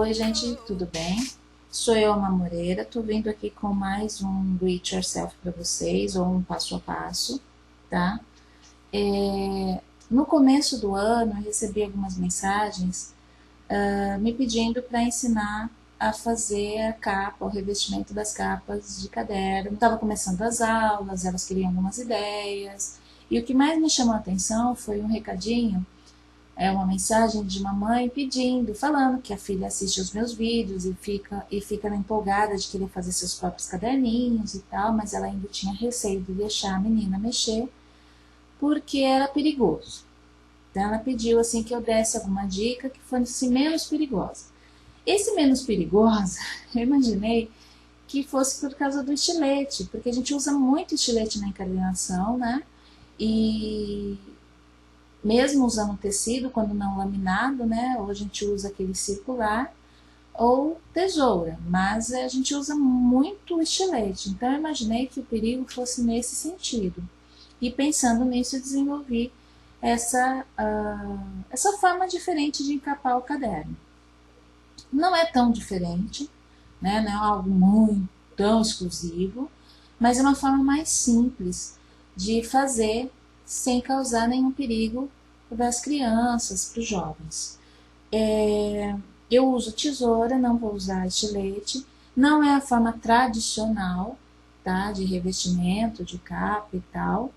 Oi gente, tudo bem? Sou eu, Alma Moreira, tô vindo aqui com mais um Do It Yourself para vocês, ou um passo a passo, tá? No começo do ano eu recebi algumas mensagens me pedindo para ensinar a fazer a capa, o revestimento das capas de caderno. Estava começando as aulas, elas queriam algumas ideias, e o que mais me chamou a atenção foi um recadinho, uma mensagem de uma mãe pedindo, falando que a filha assiste os meus vídeos e fica empolgada de querer fazer seus próprios caderninhos e tal, mas ela ainda tinha receio de deixar a menina mexer, porque era perigoso. Então ela pediu assim que eu desse alguma dica que fosse menos perigosa. Esse menos perigosa, eu imaginei que fosse por causa do estilete, porque a gente usa muito estilete na encadernação, né? E mesmo usando tecido, quando não laminado, né? Ou a gente usa aquele circular ou tesoura, mas a gente usa muito estilete. Então eu imaginei que o perigo fosse nesse sentido. E pensando nisso, eu desenvolvi essa forma diferente de encapar o caderno. Não é tão diferente, né? Não é algo muito tão exclusivo, mas é uma forma mais simples de fazer sem causar nenhum perigo para as crianças, para os jovens. Eu uso tesoura, não vou usar estilete, não é a forma tradicional, tá, de revestimento, de capa e tal,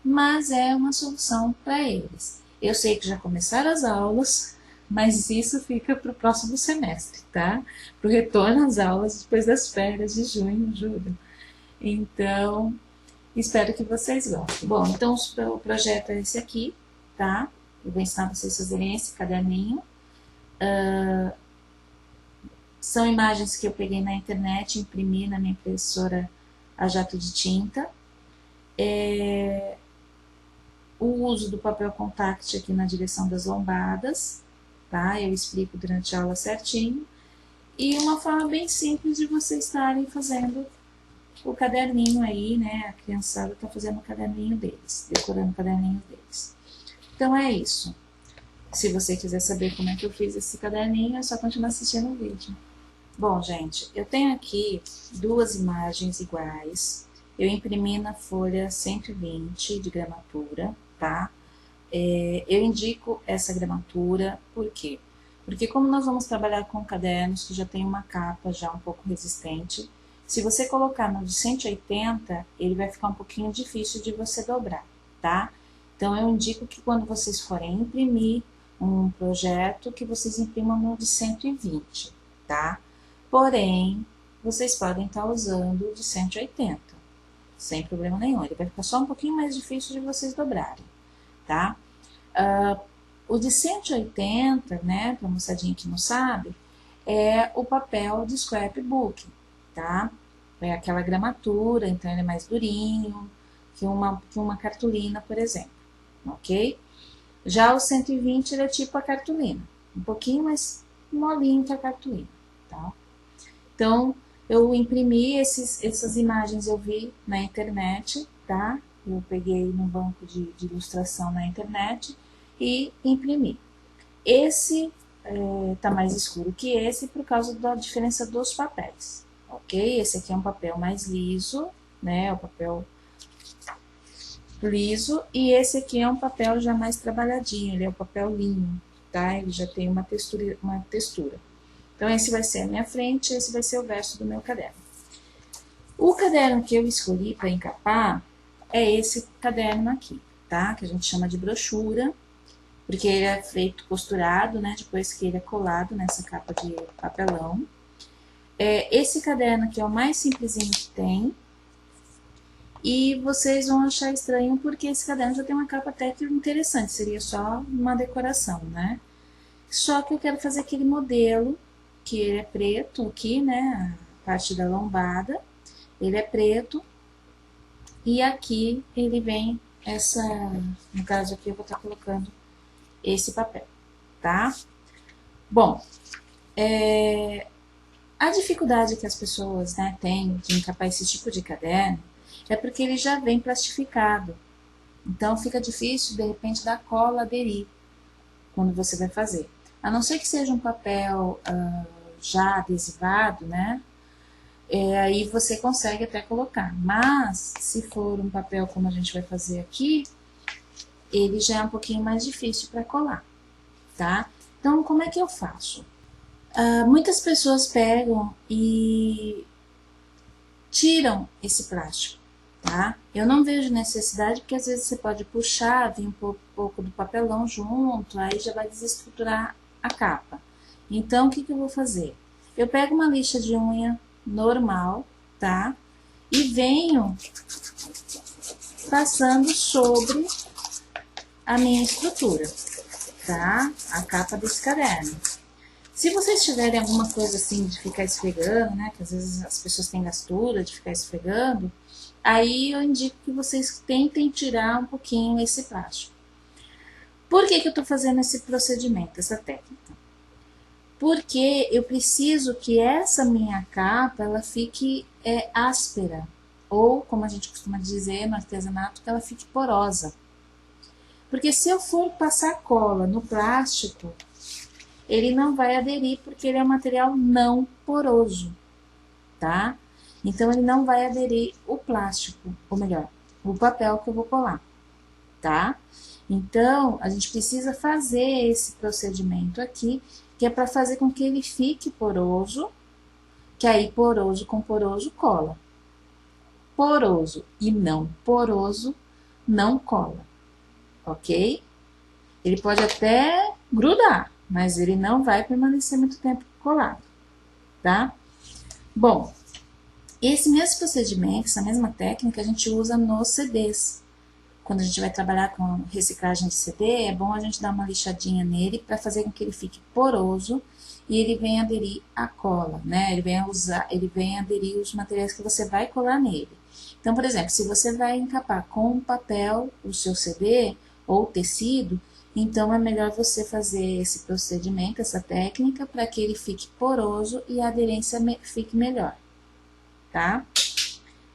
mas é uma solução para eles. Eu sei que já começaram as aulas, mas isso fica para o próximo semestre, tá? Para o retorno às aulas depois das férias de junho, julho. Então, espero que vocês gostem. Bom, então o projeto é esse aqui, tá? Eu vou ensinar vocês a fazerem esse caderninho. São imagens que eu peguei na internet, imprimi na minha impressora a jato de tinta. O uso do papel contact aqui na direção das lombadas, tá? Eu explico durante a aula certinho. E uma forma bem simples de vocês estarem fazendo o caderninho aí, né? A criançada está fazendo o caderninho deles, decorando o caderninho deles. Então é isso. Se você quiser saber como é que eu fiz esse caderninho, é só continuar assistindo o vídeo. Bom, gente, eu tenho aqui duas imagens iguais. Eu imprimi na folha 120 de gramatura, tá? Eu indico essa gramatura, por quê? Porque como nós vamos trabalhar com cadernos que já tem uma capa já um pouco resistente, se você colocar no de 180, ele vai ficar um pouquinho difícil de você dobrar, tá? Então eu indico que quando vocês forem imprimir um projeto, que vocês imprimam no de 120, tá? Porém, vocês podem estar usando o de 180, sem problema nenhum. Ele vai ficar só um pouquinho mais difícil de vocês dobrarem, tá? O de 180, né, para a moçadinha que não sabe, é o papel de scrapbook, tá? É aquela gramatura, então ele é mais durinho que uma cartolina, por exemplo, ok? Já o 120 ele é tipo a cartolina, um pouquinho mais molinho que a cartolina, tá? Então, eu imprimi essas imagens, eu vi na internet, tá? Eu peguei no banco de ilustração na internet e imprimi. Esse tá mais escuro que esse por causa da diferença dos papéis, ok? Esse aqui é um papel mais liso, né? O papel liso, e esse aqui é um papel já mais trabalhadinho, ele é o papel linho, tá? Ele já tem uma textura. Então, esse vai ser a minha frente, esse vai ser o verso do meu caderno. O caderno que eu escolhi para encapar é esse caderno aqui, tá? Que a gente chama de brochura, porque ele é feito costurado, né? Depois que ele é colado nessa capa de papelão. Esse caderno aqui é o mais simplesinho que tem. E vocês vão achar estranho porque esse caderno já tem uma capa até que interessante, seria só uma decoração, né? Só que eu quero fazer aquele modelo, que ele é preto aqui, né? A parte da lombada, ele é preto. E aqui ele vem no caso aqui eu vou estar colocando esse papel, tá? Bom, a dificuldade que as pessoas, né, têm de encapar esse tipo de caderno é porque ele já vem plastificado. Então fica difícil, de repente, da cola aderir quando você vai fazer. A não ser que seja um papel já adesivado, né? Aí você consegue até colocar. Mas, se for um papel como a gente vai fazer aqui, ele já é um pouquinho mais difícil para colar, tá? Então, como é que eu faço? Muitas pessoas pegam e tiram esse plástico, tá? Eu não vejo necessidade, porque às vezes você pode puxar, vir um pouco do papelão junto, aí já vai desestruturar a capa. Então, o que eu vou fazer? Eu pego uma lixa de unha normal, tá? E venho passando sobre a minha estrutura, tá? A capa desse caderno. Se vocês tiverem alguma coisa assim de ficar esfregando, né? Que às vezes as pessoas têm gastura de ficar esfregando, aí eu indico que vocês tentem tirar um pouquinho esse plástico. Por que eu tô fazendo esse procedimento, essa técnica? Porque eu preciso que essa minha capa, ela fique áspera. Ou, como a gente costuma dizer no artesanato, que ela fique porosa. Porque se eu for passar cola no plástico, ele não vai aderir, porque ele é um material não poroso, tá? Então, ele não vai aderir o plástico, ou melhor, o papel que eu vou colar, tá? Então, a gente precisa fazer esse procedimento aqui, que é para fazer com que ele fique poroso, que aí poroso com poroso cola. Poroso e não poroso não cola, ok? Ele pode até grudar, mas ele não vai permanecer muito tempo colado, tá? Bom, esse mesmo procedimento, essa mesma técnica, a gente usa nos CDs. Quando a gente vai trabalhar com reciclagem de CD, é bom a gente dar uma lixadinha nele para fazer com que ele fique poroso e ele venha aderir à cola, né? Ele venha aderir os materiais que você vai colar nele. Então, por exemplo, se você vai encapar com papel o seu CD ou tecido, então é melhor você fazer esse procedimento, essa técnica, para que ele fique poroso e a aderência fique melhor, tá?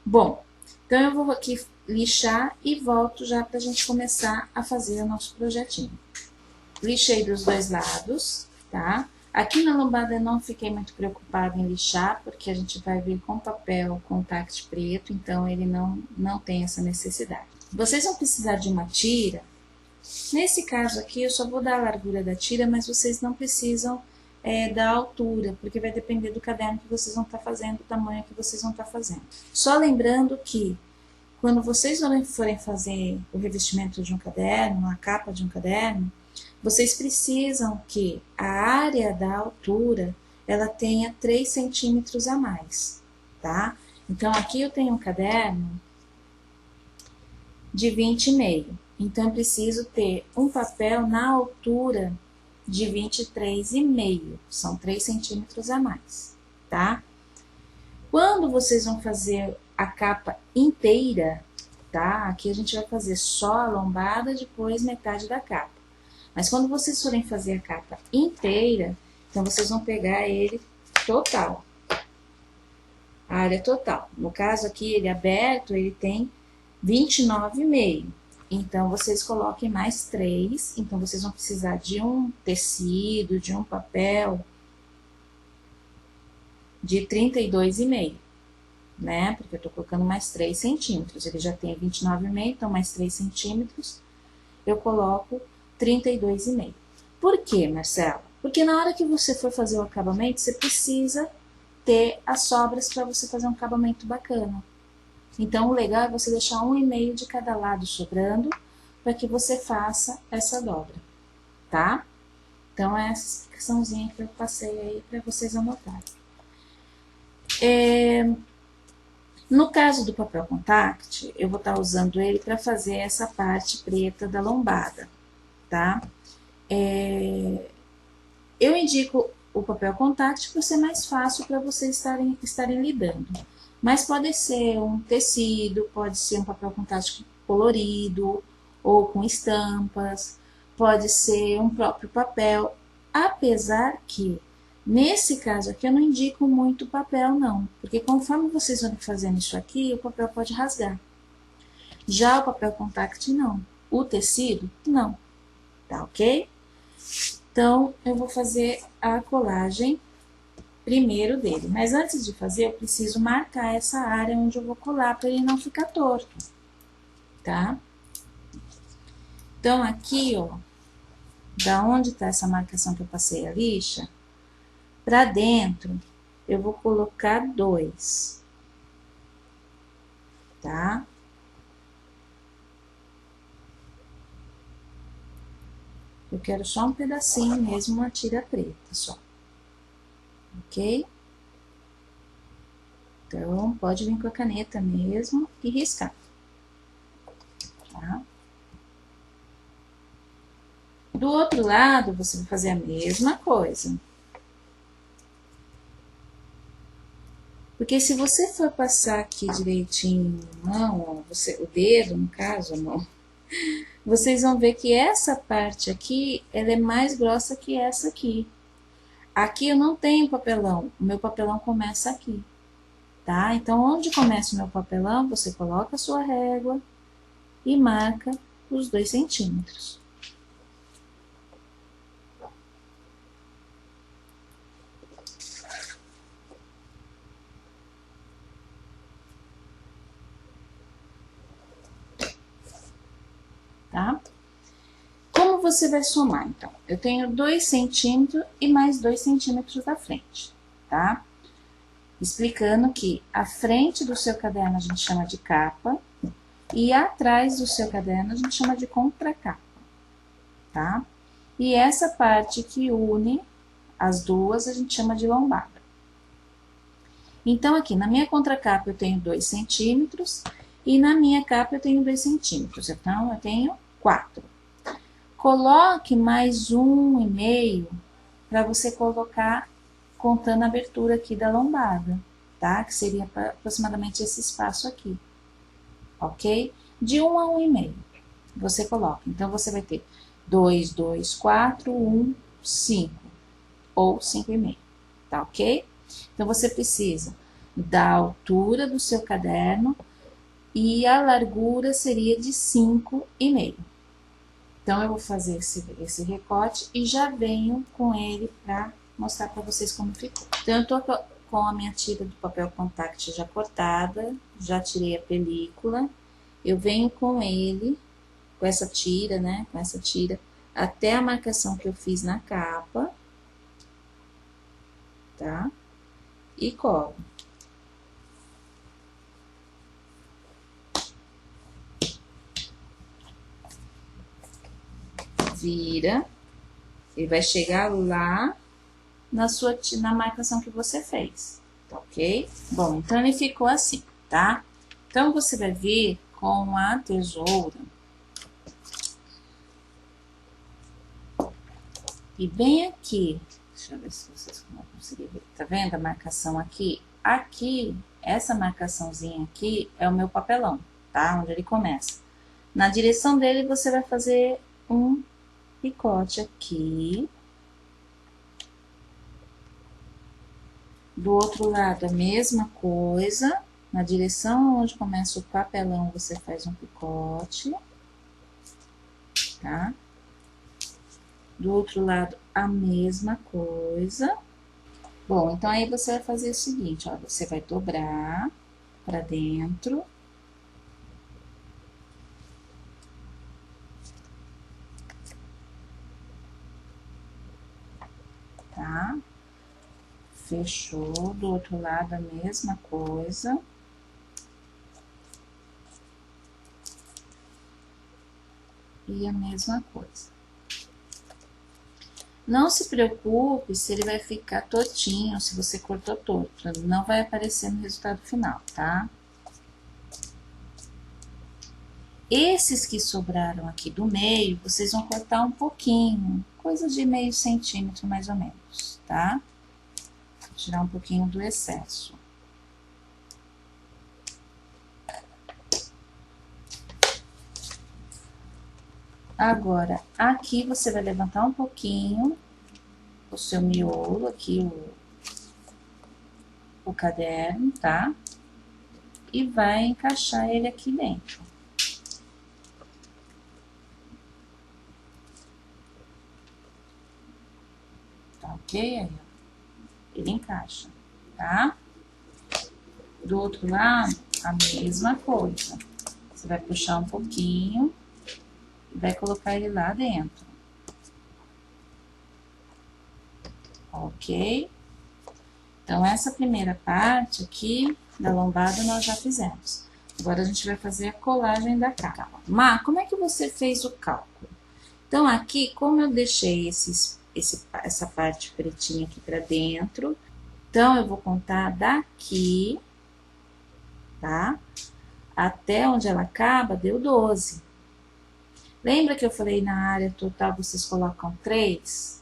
Bom, então eu vou aqui lixar e volto já para a gente começar a fazer o nosso projetinho. Lixei dos dois lados, tá? Aqui na lombada eu não fiquei muito preocupada em lixar, porque a gente vai vir com papel contact preto, então ele não tem essa necessidade. Vocês vão precisar de uma tira. Nesse caso aqui eu só vou dar a largura da tira, mas vocês não precisam da altura, porque vai depender do caderno que vocês vão estar fazendo, do tamanho que vocês vão estar fazendo. Só lembrando que quando vocês forem fazer o revestimento de um caderno, a capa de um caderno, vocês precisam que a área da altura ela tenha 3 centímetros a mais, tá? Então, aqui eu tenho um caderno de 20,5. Então, eu preciso ter um papel na altura de 23,5. São 3 centímetros a mais, tá? Quando vocês vão fazer a capa inteira, tá? Aqui a gente vai fazer só a lombada, depois metade da capa. Mas quando vocês forem fazer a capa inteira, então vocês vão pegar ele total. A área total. No caso aqui, ele aberto, ele tem 29,5. Então, vocês coloquem mais 3. Então, vocês vão precisar de um tecido, de um papel de 32,5. Né? Porque eu tô colocando mais 3 centímetros. Ele já tem 29,5, então mais 3 centímetros. Eu coloco 32,5. Por quê, Marcela? Porque na hora que você for fazer o acabamento, você precisa ter as sobras para você fazer um acabamento bacana. Então, o legal é você deixar 1,5 de cada lado sobrando, para que você faça essa dobra, tá? Então, é essa explicaçãozinha que eu passei aí para vocês anotarem. No caso do papel contact, eu vou estar usando ele para fazer essa parte preta da lombada, tá? Eu indico o papel contact por ser mais fácil para vocês estarem lidando. Mas pode ser um tecido, pode ser um papel contact colorido ou com estampas, pode ser um próprio papel, apesar que nesse caso aqui eu não indico muito papel não, porque conforme vocês vão fazendo isso aqui, o papel pode rasgar. Já o papel contact não, o tecido não, tá ok? Então eu vou fazer a colagem primeiro dele. Mas antes de fazer, eu preciso marcar essa área onde eu vou colar para ele não ficar torto, tá? Então, aqui, ó, da onde tá essa marcação que eu passei a lixa, para dentro, eu vou colocar 2, tá? Eu quero só um pedacinho mesmo, uma tira preta só, ok? Então, pode vir com a caneta mesmo e riscar, tá? Do outro lado, você vai fazer a mesma coisa. Porque se você for passar aqui direitinho a mão, ó, o dedo, no caso, a mão, vocês vão ver que essa parte aqui, ela é mais grossa que essa aqui. Aqui eu não tenho papelão, o meu papelão começa aqui, tá? Então, onde começa o meu papelão, você coloca a sua régua e marca os 2 centímetros. Tá? Como você vai somar, então? Eu tenho 2 centímetros e mais 2 centímetros da frente, tá? Explicando que a frente do seu caderno a gente chama de capa e atrás do seu caderno a gente chama de contracapa, tá? E essa parte que une as duas a gente chama de lombada. Então, aqui na minha contracapa eu tenho 2 centímetros e na minha capa eu tenho 2 centímetros, então eu tenho 4. Coloque mais 1,5 para você colocar contando a abertura aqui da lombada, tá? Que seria aproximadamente esse espaço aqui, ok? De 1 a 1,5 você coloca. Então, você vai ter 2, 2, 4, 1, 5 ou 5,5, tá ok? Então, você precisa da altura do seu caderno e a largura seria de 5,5. Então, eu vou fazer esse recorte e já venho com ele para mostrar para vocês como ficou. Então, eu tô com a minha tira do papel contact já cortada, já tirei a película. Eu venho com ele, com essa tira, né, com essa tira, até a marcação que eu fiz na capa, tá? E colo. Vira, e vai chegar lá na marcação que você fez, tá ok? Bom, então ele ficou assim, tá? Então, você vai vir com a tesoura e bem aqui, deixa eu ver se vocês vão conseguir ver, tá vendo a marcação aqui? Aqui, essa marcaçãozinha aqui é o meu papelão, tá? Onde ele começa. Na direção dele, você vai fazer um picote aqui. Do outro lado, a mesma coisa. Na direção onde começa o papelão, você faz um picote, tá? Do outro lado, a mesma coisa. Bom, então aí você vai fazer o seguinte, ó, você vai dobrar pra dentro. Tá? Fechou, do outro lado a mesma coisa. E a mesma coisa. Não se preocupe se ele vai ficar tortinho, se você cortou torto. Não vai aparecer no resultado final, tá? Esses que sobraram aqui do meio, vocês vão cortar um pouquinho, coisa de meio centímetro mais ou menos, tá? Vou tirar um pouquinho do excesso. Agora, aqui você vai levantar um pouquinho o seu miolo, aqui o caderno, tá? E vai encaixar ele aqui dentro. Tá ok? Aí, ó. ele encaixa, tá? Do outro lado, a mesma coisa. Você vai puxar um pouquinho e vai colocar ele lá dentro. Ok? Então, essa primeira parte aqui da lombada nós já fizemos. Agora, a gente vai fazer a colagem da capa. Má, como é que você fez o cálculo? Então, aqui, como eu deixei essa parte pretinha aqui pra dentro, então, eu vou contar daqui, tá? Até onde ela acaba, deu 12. Lembra que eu falei na área total vocês colocam 3?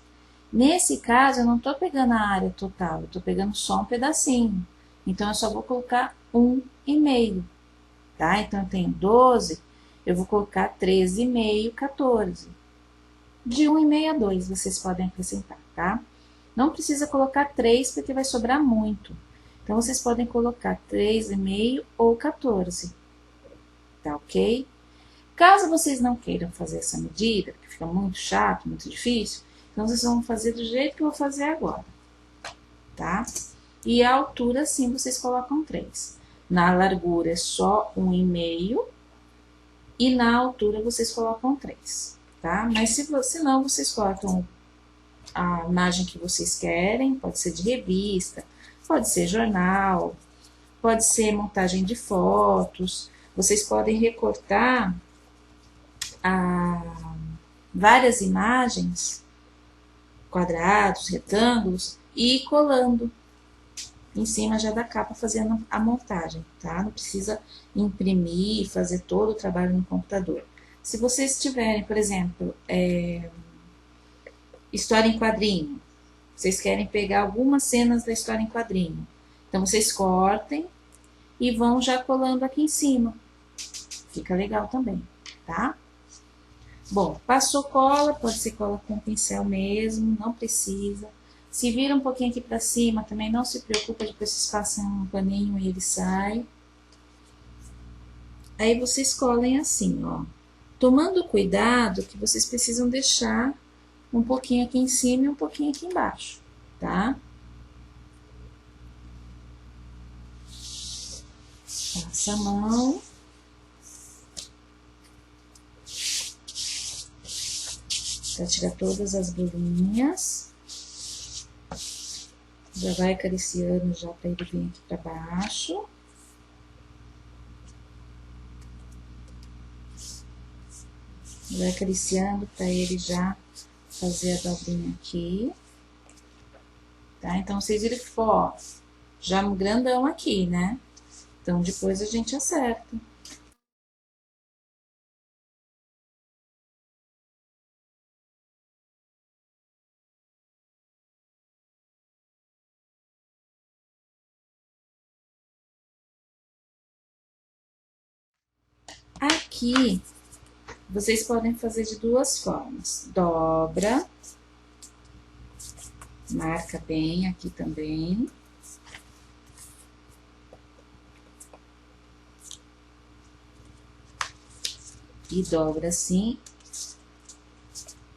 Nesse caso, eu não tô pegando a área total, eu tô pegando só um pedacinho. Então, eu só vou colocar 1,5, tá? Então, eu tenho 12, eu vou colocar 13,5, 14. De 1,5 a 2, vocês podem acrescentar, tá? Não precisa colocar 3, porque vai sobrar muito. Então, vocês podem colocar 3,5 ou 14, tá ok? Caso vocês não queiram fazer essa medida, porque fica muito chato, muito difícil, então vocês vão fazer do jeito que eu vou fazer agora, tá? E a altura, sim, vocês colocam 3. Na largura é só 1,5 e na altura vocês colocam 3, tá? Mas se não, vocês colocam a imagem que vocês querem, pode ser de revista, pode ser jornal, pode ser montagem de fotos, vocês podem recortar várias imagens, quadrados, retângulos, e ir colando em cima já da capa, fazendo a montagem, tá? Não precisa imprimir, fazer todo o trabalho no computador. Se vocês tiverem, por exemplo, história em quadrinho, vocês querem pegar algumas cenas da história em quadrinho, então vocês cortem e vão já colando aqui em cima. Fica legal também, tá? Bom, passou cola, pode ser cola com pincel mesmo, não precisa. Se vira um pouquinho aqui pra cima, também não se preocupa, depois vocês passam um paninho e ele sai. Aí vocês colhem assim, ó. Tomando cuidado que vocês precisam deixar um pouquinho aqui em cima e um pouquinho aqui embaixo, tá? Passa a mão. Pra tirar todas as bolinhas. Já vai acariciando já para ele vir aqui para baixo. Vai acariciando para ele já fazer a dobrinha aqui. Tá? Então, vocês viram que ficou, ó, já um grandão aqui, né? Então, depois a gente acerta. Aqui, vocês podem fazer de duas formas. Dobra, marca bem aqui também. E dobra assim.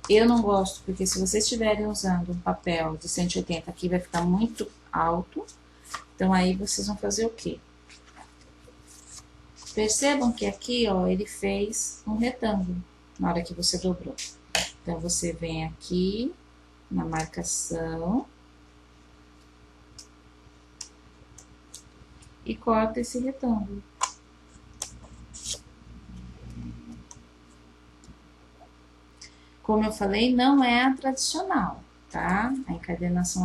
Eu não gosto, porque se vocês estiverem usando um papel de 180 aqui, vai ficar muito alto. Então, aí vocês vão fazer o quê? Percebam que aqui, ó, ele fez um retângulo na hora que você dobrou. Então, você vem aqui na marcação e corta esse retângulo. Como eu falei, não é a tradicional, tá? A encadernação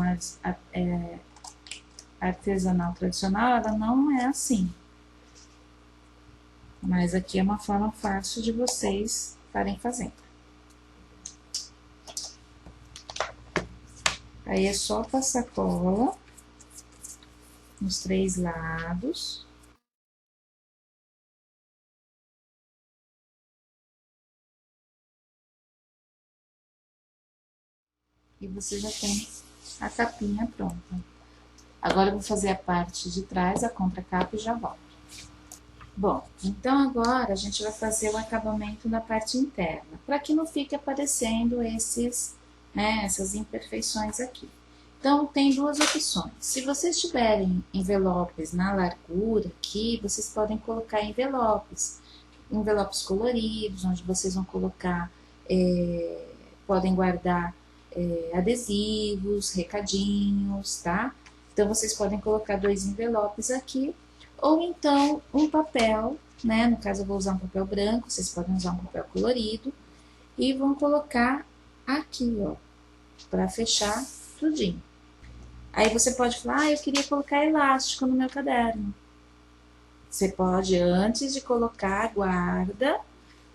artesanal tradicional, ela não é assim. Mas aqui é uma forma fácil de vocês estarem fazendo. Aí é só passar cola nos 3 lados. E você já tem a capinha pronta. Agora eu vou fazer a parte de trás, a contracapa e já volto. Bom, então agora a gente vai fazer o acabamento da parte interna, para que não fique aparecendo essas imperfeições aqui. Então, tem duas opções. Se vocês tiverem envelopes na largura aqui, vocês podem colocar envelopes coloridos, onde vocês vão colocar, podem guardar adesivos, recadinhos, tá? Então, vocês podem colocar 2 envelopes aqui, ou então um papel, né? No caso, eu vou usar um papel branco, vocês podem usar um papel colorido, e vão colocar aqui, ó, para fechar tudinho. Aí você pode falar, eu queria colocar elástico no meu caderno. Você pode, antes de colocar a guarda,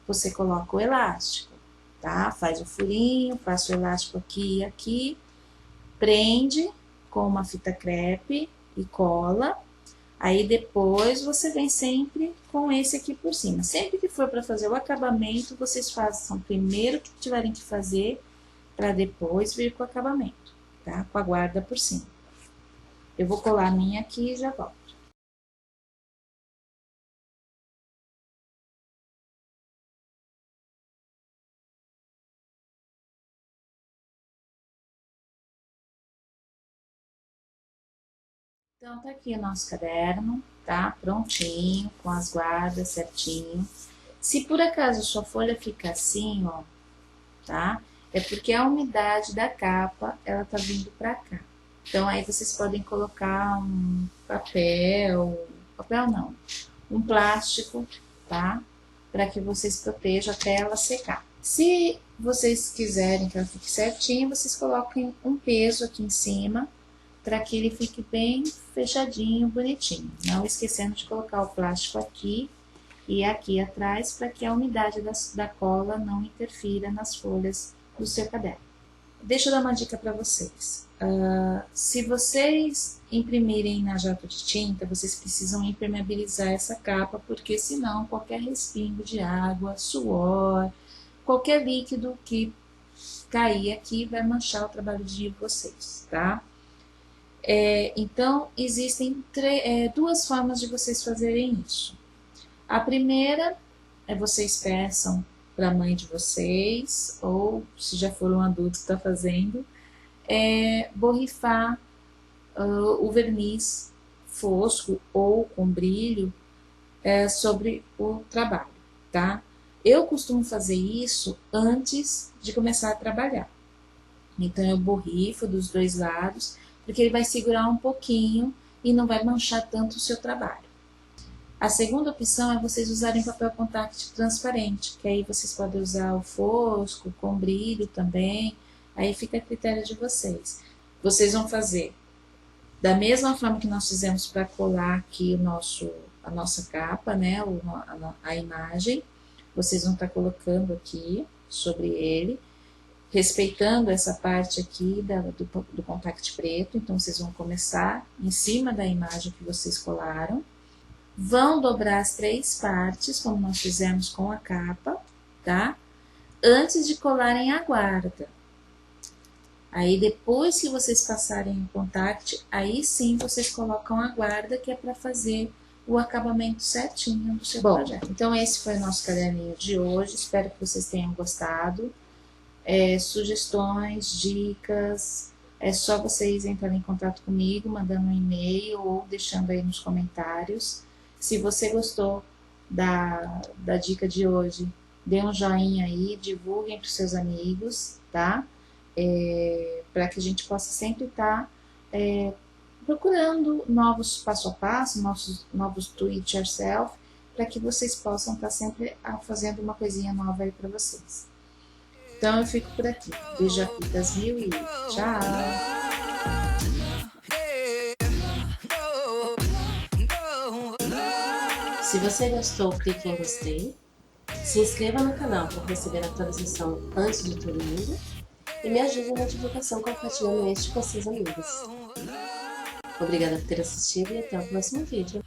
você coloca o elástico, tá? Faz o furinho, passa o elástico aqui e aqui, prende com uma fita crepe e cola. Aí depois você vem sempre com esse aqui por cima. Sempre que for para fazer o acabamento, vocês façam primeiro o que tiverem que fazer, para depois vir com o acabamento, tá? Com a guarda por cima. Eu vou colar a minha aqui e já volto. Então, tá aqui o nosso caderno, tá? Prontinho, com as guardas certinho. Se por acaso sua folha fica assim, ó, tá? É porque a umidade da capa, ela tá vindo pra cá. Então, aí vocês podem colocar um papel não, um plástico, tá? Para que vocês protejam até ela secar. Se vocês quiserem que ela fique certinha, vocês coloquem um peso aqui em cima, para que ele fique bem fechadinho, bonitinho. Não esquecendo de colocar o plástico aqui e aqui atrás, para que a umidade da cola não interfira nas folhas do seu caderno. Deixa eu dar uma dica para vocês. Se vocês imprimirem na jato de tinta, vocês precisam impermeabilizar essa capa, porque senão qualquer respingo de água, suor, qualquer líquido que cair aqui vai manchar o trabalho de vocês, tá? Então, existem duas formas de vocês fazerem isso. A primeira é vocês peçam para a mãe de vocês, ou se já for um adulto que está fazendo, borrifar o verniz fosco ou com brilho sobre o trabalho, tá? Eu costumo fazer isso antes de começar a trabalhar. Então, eu borrifo dos dois lados, porque ele vai segurar um pouquinho e não vai manchar tanto o seu trabalho. A segunda opção é vocês usarem papel contact transparente, que aí vocês podem usar o fosco, com brilho também, aí fica a critério de vocês. Vocês vão fazer da mesma forma que nós fizemos para colar aqui a nossa capa, né, a imagem, vocês vão estar colocando aqui sobre ele, respeitando essa parte aqui do contact preto. Então, vocês vão começar em cima da imagem que vocês colaram. Vão dobrar as 3 partes, como nós fizemos com a capa, tá? Antes de colarem a guarda. Aí, depois que vocês passarem o contact, aí sim vocês colocam a guarda, que é para fazer o acabamento certinho do seu projeto. Então, esse foi o nosso caderninho de hoje. Espero que vocês tenham gostado. Sugestões, dicas, é só vocês entrarem em contato comigo, mandando um e-mail ou deixando aí nos comentários. Se você gostou da dica de hoje, dê um joinha aí, divulguem para os seus amigos, tá? Para que a gente possa sempre estar procurando novos passo a passo, novos do it yourself, para que vocês possam estar sempre fazendo uma coisinha nova aí para vocês. Então eu fico por aqui. Beijo a Pitas mil e tchau! Se você gostou, clique em gostei. Se inscreva no canal para receber a atualização antes de todo mundo. E me ajude na divulgação compartilhando este com seus amigos. Obrigada por ter assistido e até o próximo vídeo.